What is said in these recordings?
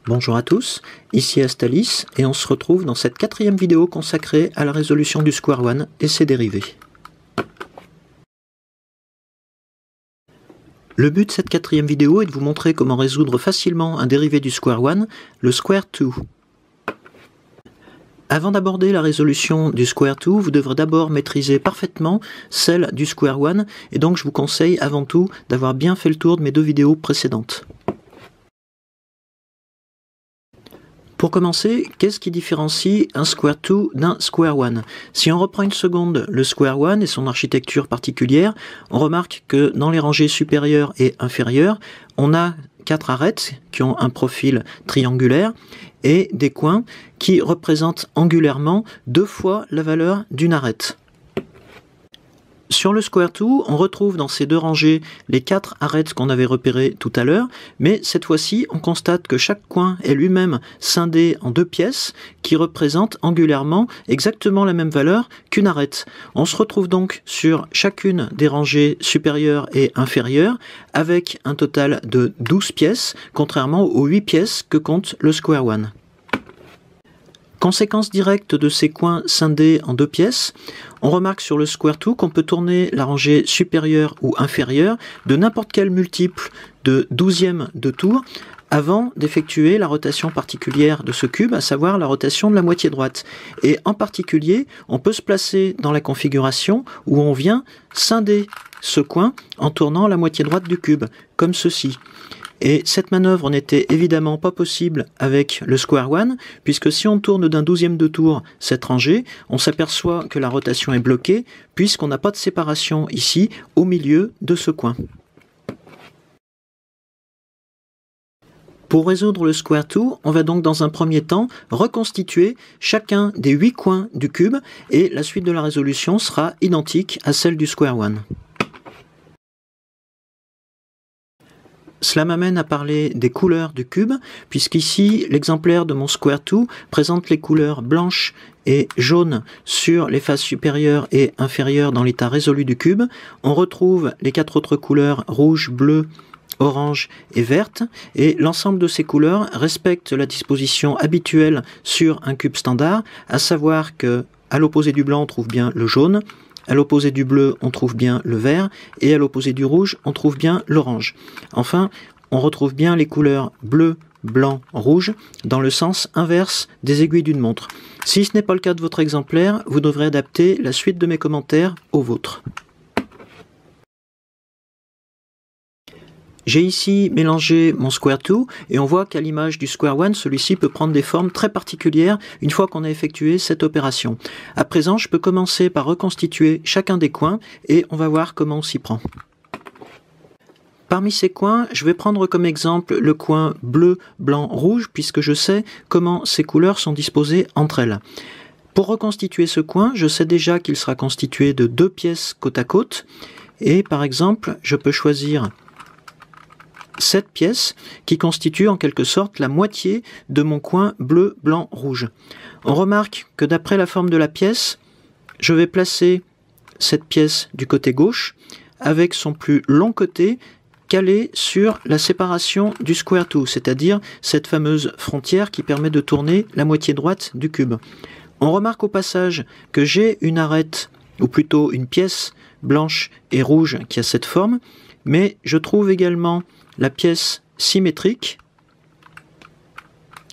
Bonjour à tous, ici Astalis et on se retrouve dans cette quatrième vidéo consacrée à la résolution du square one et ses dérivés. Le but de cette quatrième vidéo est de vous montrer comment résoudre facilement un dérivé du square one, le square two. Avant d'aborder la résolution du square two, vous devrez d'abord maîtriser parfaitement celle du square one et donc je vous conseille avant tout d'avoir bien fait le tour de mes deux vidéos précédentes. Pour commencer, qu'est-ce qui différencie un square two d'un square one? Si on reprend une seconde le square one et son architecture particulière, on remarque que dans les rangées supérieures et inférieures, on a 4 arêtes qui ont un profil triangulaire et des coins qui représentent angulairement 2 fois la valeur d'une arête. Sur le square two, on retrouve dans ces deux rangées les 4 arêtes qu'on avait repérées tout à l'heure, mais cette fois-ci, on constate que chaque coin est lui-même scindé en 2 pièces qui représentent angulairement exactement la même valeur qu'une arête. On se retrouve donc sur chacune des rangées supérieures et inférieures avec un total de 12 pièces, contrairement aux 8 pièces que compte le square one. Conséquence directe de ces coins scindés en 2 pièces, on remarque sur le square two qu'on peut tourner la rangée supérieure ou inférieure de n'importe quel multiple de 12e de tour avant d'effectuer la rotation particulière de ce cube, à savoir la rotation de la moitié droite. Et en particulier, on peut se placer dans la configuration où on vient scinder ce coin en tournant la moitié droite du cube, comme ceci. Et cette manœuvre n'était évidemment pas possible avec le square one, puisque si on tourne d'un 12e de tour cette rangée, on s'aperçoit que la rotation est bloquée, puisqu'on n'a pas de séparation ici, au milieu de ce coin. Pour résoudre le square two, on va donc dans un premier temps reconstituer chacun des 8 coins du cube, et la suite de la résolution sera identique à celle du square one. Cela m'amène à parler des couleurs du cube, puisqu'ici, l'exemplaire de mon square two présente les couleurs blanches et jaunes sur les faces supérieures et inférieures dans l'état résolu du cube. On retrouve les 4 autres couleurs rouge, bleu, orange et verte, et l'ensemble de ces couleurs respectent la disposition habituelle sur un cube standard, à savoir que à l'opposé du blanc on trouve bien le jaune, à l'opposé du bleu, on trouve bien le vert, et à l'opposé du rouge, on trouve bien l'orange. Enfin, on retrouve bien les couleurs bleu, blanc, rouge, dans le sens inverse des aiguilles d'une montre. Si ce n'est pas le cas de votre exemplaire, vous devrez adapter la suite de mes commentaires au vôtre. J'ai ici mélangé mon square two et on voit qu'à l'image du square one, celui-ci peut prendre des formes très particulières une fois qu'on a effectué cette opération. À présent, je peux commencer par reconstituer chacun des coins et on va voir comment on s'y prend. Parmi ces coins, je vais prendre comme exemple le coin bleu, blanc, rouge, puisque je sais comment ces couleurs sont disposées entre elles. Pour reconstituer ce coin, je sais déjà qu'il sera constitué de 2 pièces côte à côte et par exemple, je peux choisir cette pièce qui constitue en quelque sorte la moitié de mon coin bleu, blanc, rouge. On remarque que d'après la forme de la pièce, je vais placer cette pièce du côté gauche avec son plus long côté calé sur la séparation du square two, c'est-à-dire cette fameuse frontière qui permet de tourner la moitié droite du cube. On remarque au passage que j'ai une arête, ou plutôt une pièce blanche et rouge qui a cette forme, mais je trouve également la pièce symétrique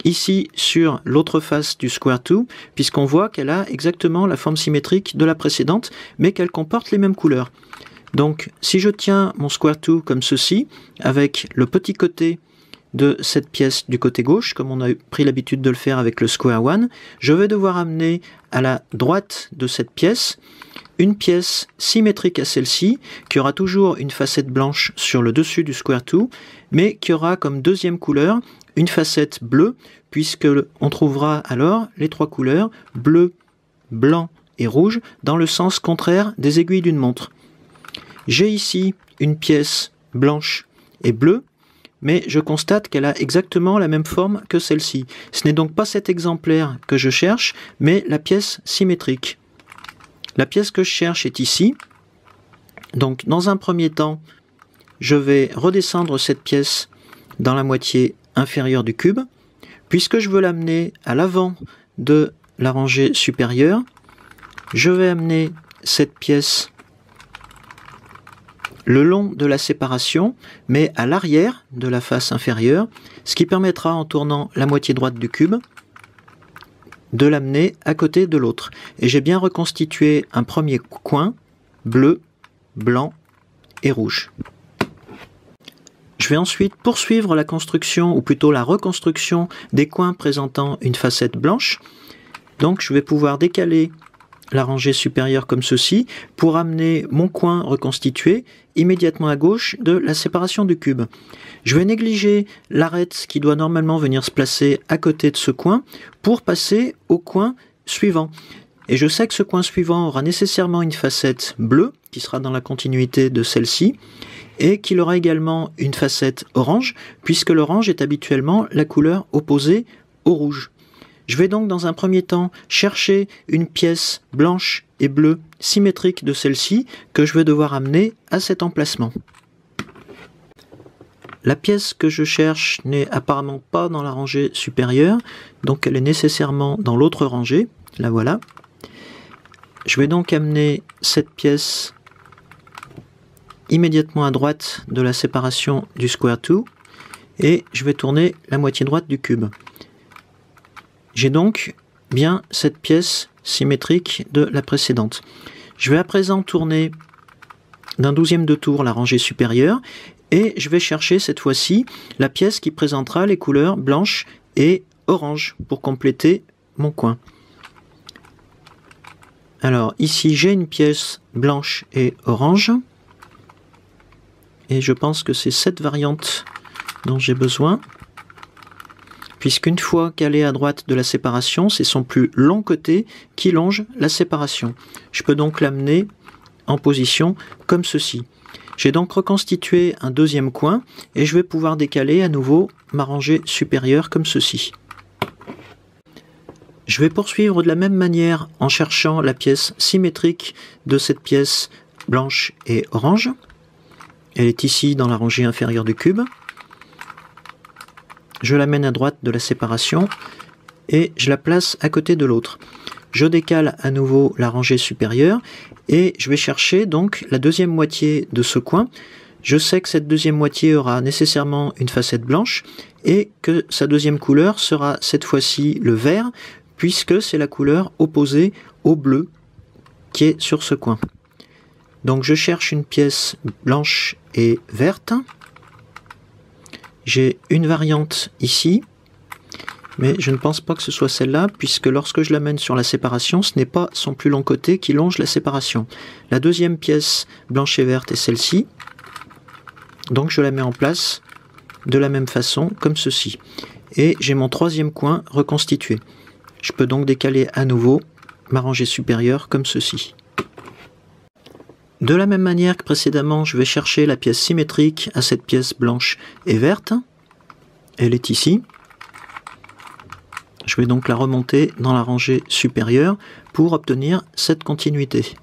ici sur l'autre face du square two, puisqu'on voit qu'elle a exactement la forme symétrique de la précédente, mais qu'elle comporte les mêmes couleurs. Donc si je tiens mon square two comme ceci, avec le petit côté de cette pièce du côté gauche, comme on a pris l'habitude de le faire avec le square one, je vais devoir amener à la droite de cette pièce une pièce symétrique à celle-ci, qui aura toujours une facette blanche sur le dessus du square two, mais qui aura comme deuxième couleur une facette bleue, puisque on trouvera alors les 3 couleurs bleu, blanc et rouge dans le sens contraire des aiguilles d'une montre. J'ai ici une pièce blanche et bleue, mais je constate qu'elle a exactement la même forme que celle-ci. Ce n'est donc pas cet exemplaire que je cherche, mais la pièce symétrique. La pièce que je cherche est ici. Donc dans un premier temps, je vais redescendre cette pièce dans la moitié inférieure du cube. Puisque je veux l'amener à l'avant de la rangée supérieure, je vais amener cette pièce le long de la séparation, mais à l'arrière de la face inférieure, ce qui permettra, en tournant la moitié droite du cube, de l'amener à côté de l'autre. Et j'ai bien reconstitué un premier coin bleu, blanc et rouge. Je vais ensuite poursuivre la construction, ou plutôt la reconstruction des coins présentant une facette blanche. Donc je vais pouvoir décaler la rangée supérieure comme ceci pour amener mon coin reconstitué immédiatement à gauche de la séparation du cube. Je vais négliger l'arête qui doit normalement venir se placer à côté de ce coin pour passer au coin suivant. Et je sais que ce coin suivant aura nécessairement une facette bleue qui sera dans la continuité de celle-ci et qu'il aura également une facette orange puisque l'orange est habituellement la couleur opposée au rouge. Je vais donc dans un premier temps chercher une pièce blanche et bleue symétrique de celle-ci que je vais devoir amener à cet emplacement. La pièce que je cherche n'est apparemment pas dans la rangée supérieure, donc elle est nécessairement dans l'autre rangée. La voilà. Je vais donc amener cette pièce immédiatement à droite de la séparation du square 2 et je vais tourner la moitié droite du cube. J'ai donc bien cette pièce symétrique de la précédente. Je vais à présent tourner d'un 12e de tour la rangée supérieure et je vais chercher cette fois-ci la pièce qui présentera les couleurs blanche et orange pour compléter mon coin. Alors ici j'ai une pièce blanche et orange et je pense que c'est cette variante dont j'ai besoin. Puisqu'une fois qu'elle est à droite de la séparation, c'est son plus long côté qui longe la séparation. Je peux donc l'amener en position comme ceci. J'ai donc reconstitué un deuxième coin et je vais pouvoir décaler à nouveau ma rangée supérieure comme ceci. Je vais poursuivre de la même manière en cherchant la pièce symétrique de cette pièce blanche et orange. Elle est ici dans la rangée inférieure du cube. Je l'amène à droite de la séparation et je la place à côté de l'autre. Je décale à nouveau la rangée supérieure et je vais chercher donc la deuxième moitié de ce coin. Je sais que cette deuxième moitié aura nécessairement une facette blanche et que sa deuxième couleur sera cette fois-ci le vert puisque c'est la couleur opposée au bleu qui est sur ce coin. Donc je cherche une pièce blanche et verte. J'ai une variante ici, mais je ne pense pas que ce soit celle-là, puisque lorsque je l'amène sur la séparation, ce n'est pas son plus long côté qui longe la séparation. La deuxième pièce blanche et verte est celle-ci, donc je la mets en place de la même façon, comme ceci. Et j'ai mon troisième coin reconstitué. Je peux donc décaler à nouveau ma rangée supérieure comme ceci. De la même manière que précédemment, je vais chercher la pièce symétrique à cette pièce blanche et verte. Elle est ici. Je vais donc la remonter dans la rangée supérieure pour obtenir cette continuité.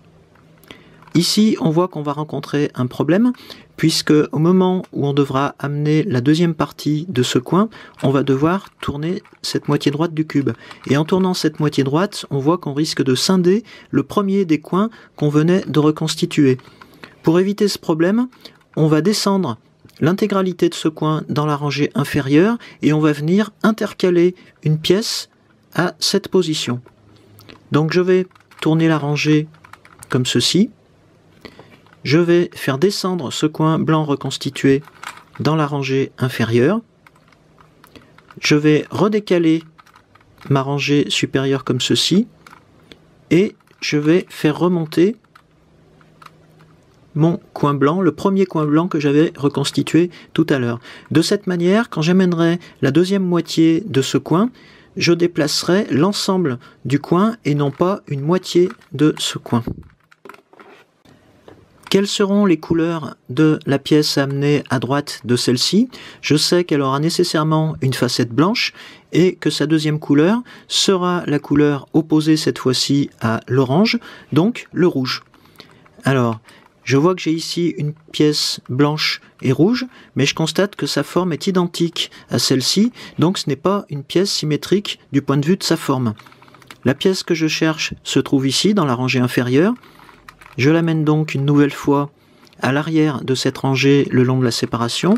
Ici, on voit qu'on va rencontrer un problème, puisque au moment où on devra amener la deuxième partie de ce coin, on va devoir tourner cette moitié droite du cube. Et en tournant cette moitié droite, on voit qu'on risque de scinder le premier des coins qu'on venait de reconstituer. Pour éviter ce problème, on va descendre l'intégralité de ce coin dans la rangée inférieure et on va venir intercaler une pièce à cette position. Donc je vais tourner la rangée comme ceci. Je vais faire descendre ce coin blanc reconstitué dans la rangée inférieure. Je vais redécaler ma rangée supérieure comme ceci. Et je vais faire remonter mon coin blanc, le premier coin blanc que j'avais reconstitué tout à l'heure. De cette manière, quand j'amènerai la deuxième moitié de ce coin, je déplacerai l'ensemble du coin et non pas une moitié de ce coin. Quelles seront les couleurs de la pièce amenée à droite de celle-ci? Je sais qu'elle aura nécessairement une facette blanche et que sa deuxième couleur sera la couleur opposée cette fois-ci à l'orange, donc le rouge. Alors, Je vois que j'ai ici une pièce blanche et rouge, mais je constate que sa forme est identique à celle-ci, donc ce n'est pas une pièce symétrique du point de vue de sa forme. La pièce que je cherche se trouve ici, dans la rangée inférieure. Je l'amène donc une nouvelle fois à l'arrière de cette rangée le long de la séparation,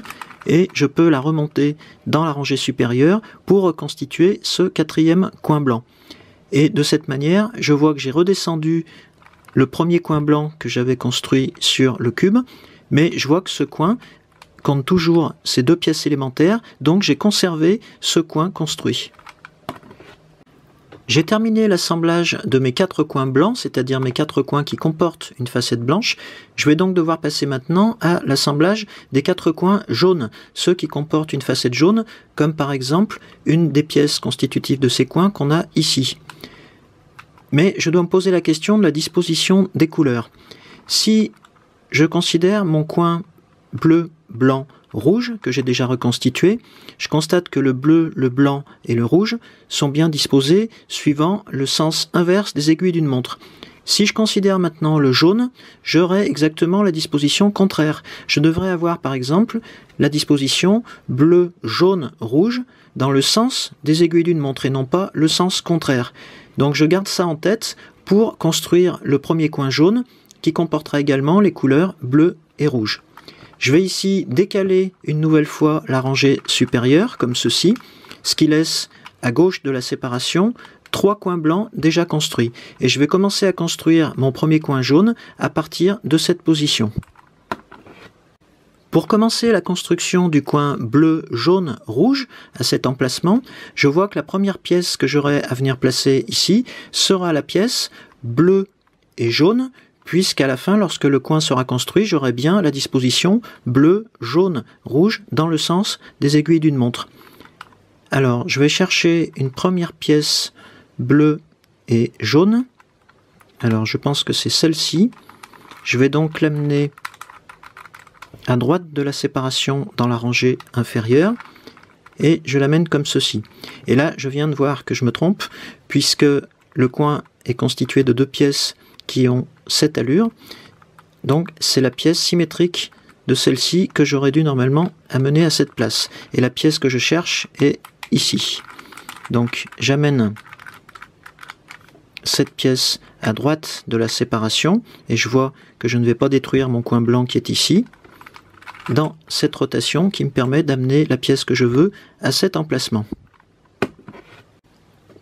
et je peux la remonter dans la rangée supérieure pour reconstituer ce quatrième coin blanc. Et de cette manière, je vois que j'ai redescendu le premier coin blanc que j'avais construit sur le cube, mais je vois que ce coin compte toujours ces deux pièces élémentaires, donc j'ai conservé ce coin construit. J'ai terminé l'assemblage de mes 4 coins blancs, c'est-à-dire mes 4 coins qui comportent une facette blanche. Je vais donc devoir passer maintenant à l'assemblage des 4 coins jaunes, ceux qui comportent une facette jaune, comme par exemple une des pièces constitutives de ces coins qu'on a ici. Mais je dois me poser la question de la disposition des couleurs. Si je considère mon coin bleu, blanc, rouge, que j'ai déjà reconstitué, je constate que le bleu, le blanc et le rouge sont bien disposés suivant le sens inverse des aiguilles d'une montre. Si je considère maintenant le jaune, j'aurai exactement la disposition contraire. Je devrais avoir par exemple la disposition bleu, jaune, rouge dans le sens des aiguilles d'une montre et non pas le sens contraire. Donc je garde ça en tête pour construire le premier coin jaune qui comportera également les couleurs bleu et rouge. Je vais ici décaler une nouvelle fois la rangée supérieure, comme ceci, ce qui laisse à gauche de la séparation 3 coins blancs déjà construits. Et je vais commencer à construire mon premier coin jaune à partir de cette position. Pour commencer la construction du coin bleu, jaune, rouge à cet emplacement, je vois que la première pièce que j'aurai à venir placer ici sera la pièce bleu et jaune, puisqu'à la fin, lorsque le coin sera construit, j'aurai bien la disposition bleu, jaune, rouge dans le sens des aiguilles d'une montre. Alors, je vais chercher une première pièce bleue et jaune. Alors, je pense que c'est celle-ci. Je vais donc l'amener à droite de la séparation dans la rangée inférieure et je l'amène comme ceci. Et là, je viens de voir que je me trompe, puisque le coin est constitué de 2 pièces qui ont cette allure, donc c'est la pièce symétrique de celle-ci que j'aurais dû normalement amener à cette place. Et la pièce que je cherche est ici. Donc j'amène cette pièce à droite de la séparation, et je vois que je ne vais pas détruire mon coin blanc qui est ici, dans cette rotation qui me permet d'amener la pièce que je veux à cet emplacement.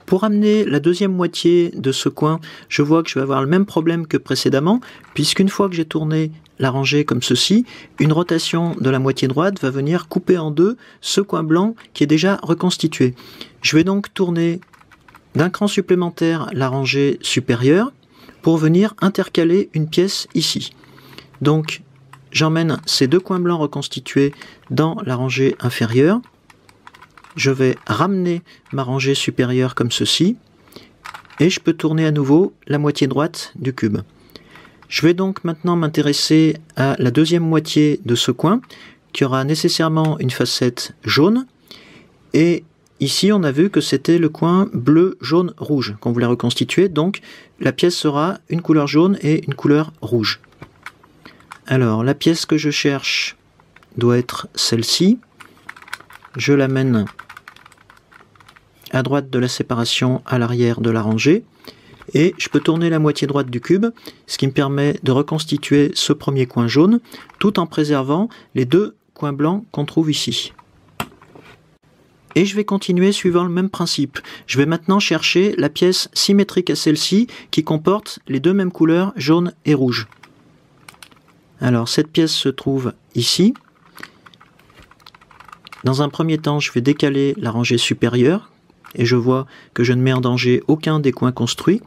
Pour amener la deuxième moitié de ce coin, je vois que je vais avoir le même problème que précédemment, puisqu'une fois que j'ai tourné la rangée comme ceci, une rotation de la moitié droite va venir couper en deux ce coin blanc qui est déjà reconstitué. Je vais donc tourner d'un cran supplémentaire la rangée supérieure pour venir intercaler une pièce ici. Donc j'emmène ces 2 coins blancs reconstitués dans la rangée inférieure. Je vais ramener ma rangée supérieure comme ceci, et je peux tourner à nouveau la moitié droite du cube. Je vais donc maintenant m'intéresser à la deuxième moitié de ce coin, qui aura nécessairement une facette jaune, et ici on a vu que c'était le coin bleu, jaune, rouge qu'on voulait reconstituer, donc la pièce sera une couleur jaune et une couleur rouge. Alors la pièce que je cherche doit être celle-ci. Je l'amène à droite de la séparation à l'arrière de la rangée et je peux tourner la moitié droite du cube, ce qui me permet de reconstituer ce premier coin jaune tout en préservant les 2 coins blancs qu'on trouve ici. Et je vais continuer suivant le même principe. Je vais maintenant chercher la pièce symétrique à celle-ci qui comporte les 2 mêmes couleurs jaune et rouge. Alors cette pièce se trouve ici. Dans un premier temps, je vais décaler la rangée supérieure et je vois que je ne mets en danger aucun des coins construits.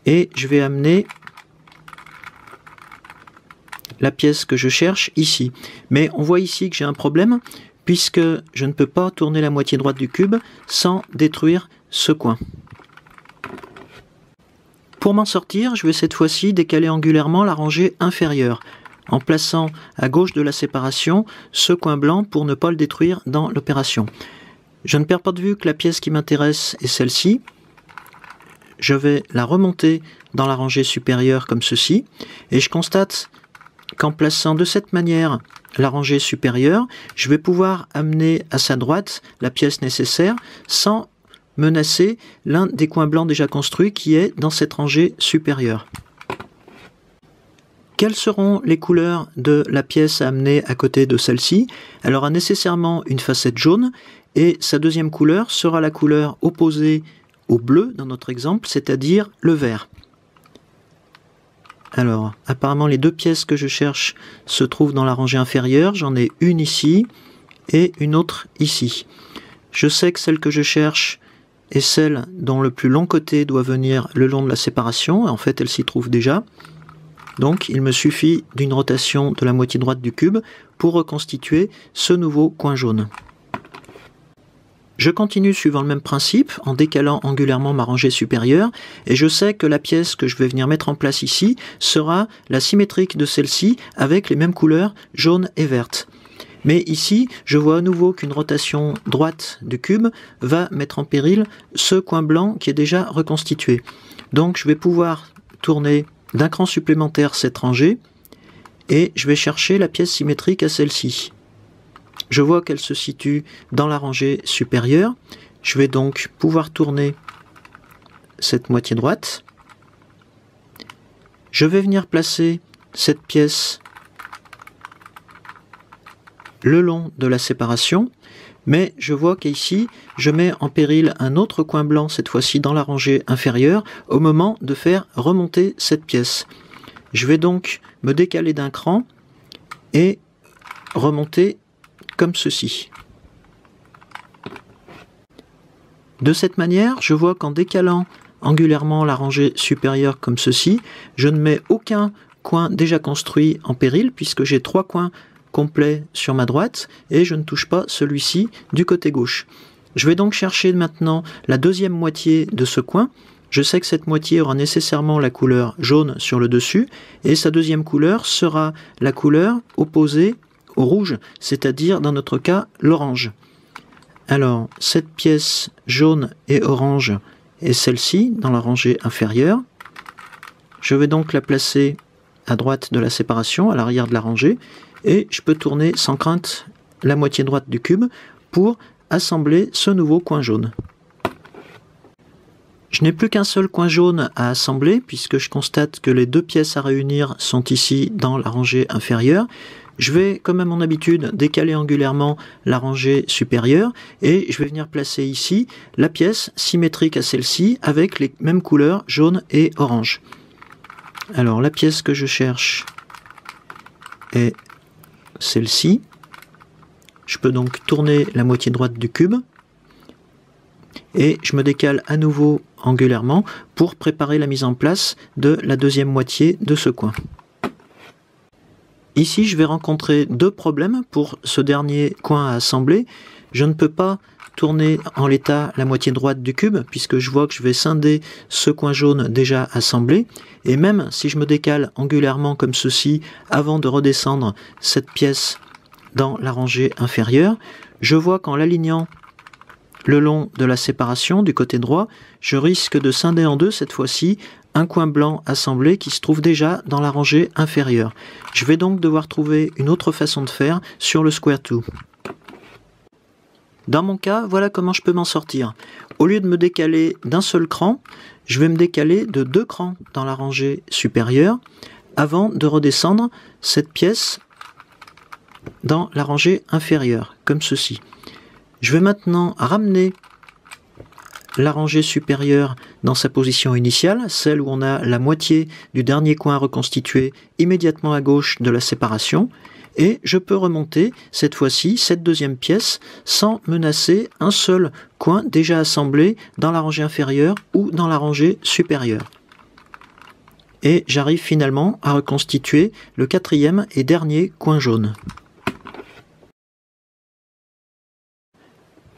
Et je vais amener la pièce que je cherche ici. Mais on voit ici que j'ai un problème puisque je ne peux pas tourner la moitié droite du cube sans détruire ce coin. Pour m'en sortir, je vais cette fois-ci décaler angulairement la rangée inférieure, en plaçant à gauche de la séparation ce coin blanc pour ne pas le détruire dans l'opération. Je ne perds pas de vue que la pièce qui m'intéresse est celle-ci. je vais la remonter dans la rangée supérieure comme ceci, et je constate qu'en plaçant de cette manière la rangée supérieure, je vais pouvoir amener à sa droite la pièce nécessaire sans menacer l'un des coins blancs déjà construits qui est dans cette rangée supérieure. Quelles seront les couleurs de la pièce à amener à côté de celle-ci? Elle aura nécessairement une facette jaune et sa deuxième couleur sera la couleur opposée au bleu dans notre exemple, c'est-à-dire le vert. Alors, apparemment les deux pièces que je cherche se trouvent dans la rangée inférieure. J'en ai une ici et une autre ici. Je sais que celle que je cherche est celle dont le plus long côté doit venir le long de la séparation. En fait, elle s'y trouve déjà. Donc, il me suffit d'une rotation de la moitié droite du cube pour reconstituer ce nouveau coin jaune. Je continue suivant le même principe, en décalant angulairement ma rangée supérieure, et je sais que la pièce que je vais venir mettre en place ici sera la symétrique de celle-ci avec les mêmes couleurs jaune et verte. Mais ici, je vois à nouveau qu'une rotation droite du cube va mettre en péril ce coin blanc qui est déjà reconstitué. Donc je vais pouvoir tourner d'un cran supplémentaire cette rangée, et je vais chercher la pièce symétrique à celle-ci. Je vois qu'elle se situe dans la rangée supérieure. Je vais donc pouvoir tourner cette moitié droite. Je vais venir placer cette pièce le long de la séparation, mais je vois qu'ici, je mets en péril un autre coin blanc, cette fois-ci dans la rangée inférieure, au moment de faire remonter cette pièce. Je vais donc me décaler d'un cran et remonter comme ceci. De cette manière, je vois qu'en décalant angulairement la rangée supérieure comme ceci, je ne mets aucun coin déjà construit en péril, puisque j'ai trois coins complets sur ma droite, et je ne touche pas celui-ci du côté gauche. Je vais donc chercher maintenant la deuxième moitié de ce coin. Je sais que cette moitié aura nécessairement la couleur jaune sur le dessus, et sa deuxième couleur sera la couleur opposée au rouge, c'est-à-dire dans notre cas l'orange. Alors cette pièce jaune et orange est celle-ci dans la rangée inférieure. Je vais donc la placer à droite de la séparation, à l'arrière de la rangée, et je peux tourner sans crainte la moitié droite du cube pour assembler ce nouveau coin jaune. Je n'ai plus qu'un seul coin jaune à assembler puisque je constate que les deux pièces à réunir sont ici dans la rangée inférieure. Je vais, comme à mon habitude, décaler angulairement la rangée supérieure et je vais venir placer ici la pièce symétrique à celle-ci avec les mêmes couleurs jaune et orange. Alors la pièce que je cherche est celle-ci. Je peux donc tourner la moitié droite du cube et je me décale à nouveau angulairement pour préparer la mise en place de la deuxième moitié de ce coin. Ici, je vais rencontrer deux problèmes pour ce dernier coin à assembler. Je ne peux pas tourner en l'état la moitié droite du cube, puisque je vois que je vais scinder ce coin jaune déjà assemblé. Et même si je me décale angulairement comme ceci, avant de redescendre cette pièce dans la rangée inférieure, je vois qu'en l'alignant le long de la séparation du côté droit, je risque de scinder en deux cette fois-ci un coin blanc assemblé qui se trouve déjà dans la rangée inférieure. Je vais donc devoir trouver une autre façon de faire sur le Square 2. Dans mon cas, voilà comment je peux m'en sortir. Au lieu de me décaler d'un seul cran, je vais me décaler de deux crans dans la rangée supérieure avant de redescendre cette pièce dans la rangée inférieure, comme ceci. Je vais maintenant ramener la rangée supérieure dans sa position initiale, celle où on a la moitié du dernier coin reconstitué immédiatement à gauche de la séparation, et je peux remonter cette fois-ci cette deuxième pièce sans menacer un seul coin déjà assemblé dans la rangée inférieure ou dans la rangée supérieure. Et j'arrive finalement à reconstituer le quatrième et dernier coin jaune.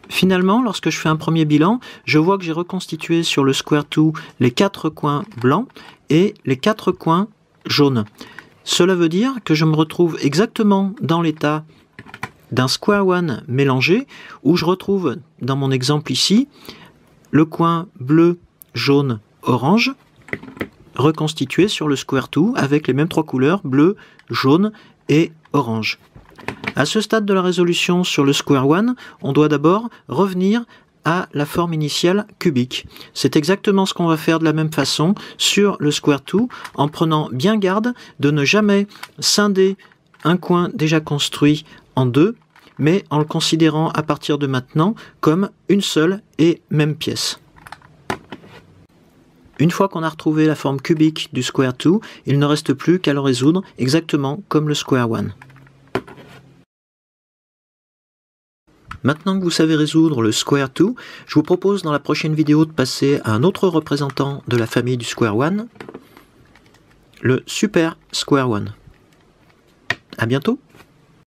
Finalement, lorsque je fais un premier bilan, je vois que j'ai reconstitué sur le Square 2 les 4 coins blancs et les 4 coins jaunes. Cela veut dire que je me retrouve exactement dans l'état d'un Square 1 mélangé, où je retrouve, dans mon exemple ici, le coin bleu, jaune, orange, reconstitué sur le square 2 avec les mêmes trois couleurs, bleu, jaune et orange. À ce stade de la résolution sur le square 1, on doit d'abord revenir à la forme initiale cubique. C'est exactement ce qu'on va faire de la même façon sur le square 2 en prenant bien garde de ne jamais scinder un coin déjà construit en deux, mais en le considérant à partir de maintenant comme une seule et même pièce. Une fois qu'on a retrouvé la forme cubique du square 2, il ne reste plus qu'à le résoudre exactement comme le square 1. Maintenant que vous savez résoudre le square 2, je vous propose dans la prochaine vidéo de passer à un autre représentant de la famille du square 1, le super square 1. À bientôt!